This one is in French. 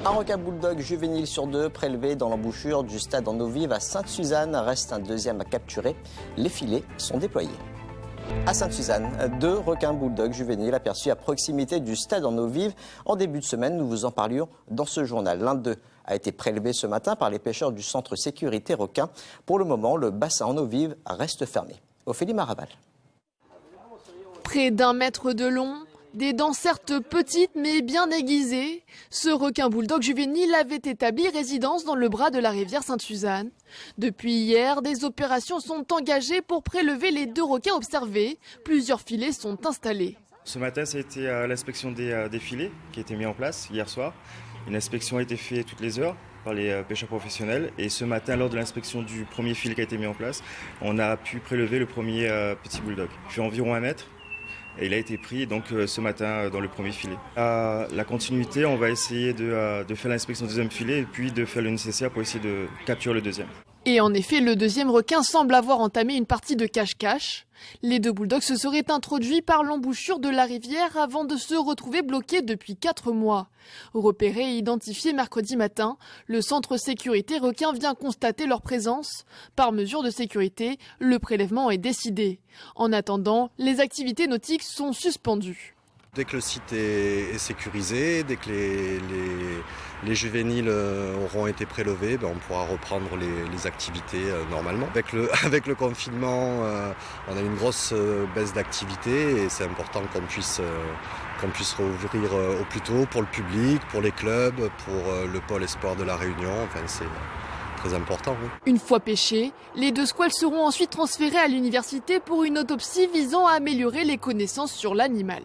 Un requin bulldog juvénile sur 2 prélevé dans l'embouchure du stade en eau vive à Sainte-Suzanne. Reste un deuxième à capturer. Les filets sont déployés. À Sainte-Suzanne, 2 requins bulldog juvéniles aperçus à proximité du stade en eau vive. En début de semaine, nous vous en parlions dans ce journal. L'un d'eux a été prélevé ce matin par les pêcheurs du centre sécurité requin. Pour le moment, le bassin en eau vive reste fermé. Ophélie Maraval. Près d'1 mètre de long, des dents certes petites mais bien aiguisées, ce requin bulldog juvénile avait établi résidence dans le bras de la rivière Sainte-Suzanne. Depuis hier, des opérations sont engagées pour prélever les 2 requins observés. Plusieurs filets sont installés. Ce matin, ça a été l'inspection des filets qui a été mis en place hier soir. Une inspection a été faite toutes les heures par les pêcheurs professionnels. Et ce matin, lors de l'inspection du premier filet qui a été mis en place, on a pu prélever le premier petit bulldog. Il fait environ 1 mètre. Et il a été pris donc ce matin dans le premier filet. À la continuité, on va essayer de faire l'inspection du deuxième filet et puis de faire le nécessaire pour essayer de capturer le deuxième. Et en effet, le deuxième requin semble avoir entamé une partie de cache-cache. Les 2 bulldogs se seraient introduits par l'embouchure de la rivière avant de se retrouver bloqués depuis 4 mois. Repérés et identifiés mercredi matin, le centre sécurité requin vient constater leur présence. Par mesure de sécurité, le prélèvement est décidé. En attendant, les activités nautiques sont suspendues. Dès que le site est sécurisé, dès que les juvéniles auront été prélevés, on pourra reprendre les activités normalement. Avec le confinement, on a une grosse baisse d'activité et c'est important qu'on puisse rouvrir au plus tôt pour le public, pour les clubs, pour le pôle espoir de la Réunion. Enfin, c'est très important. Oui. Une fois pêchés, les 2 squales seront ensuite transférés à l'université pour une autopsie visant à améliorer les connaissances sur l'animal.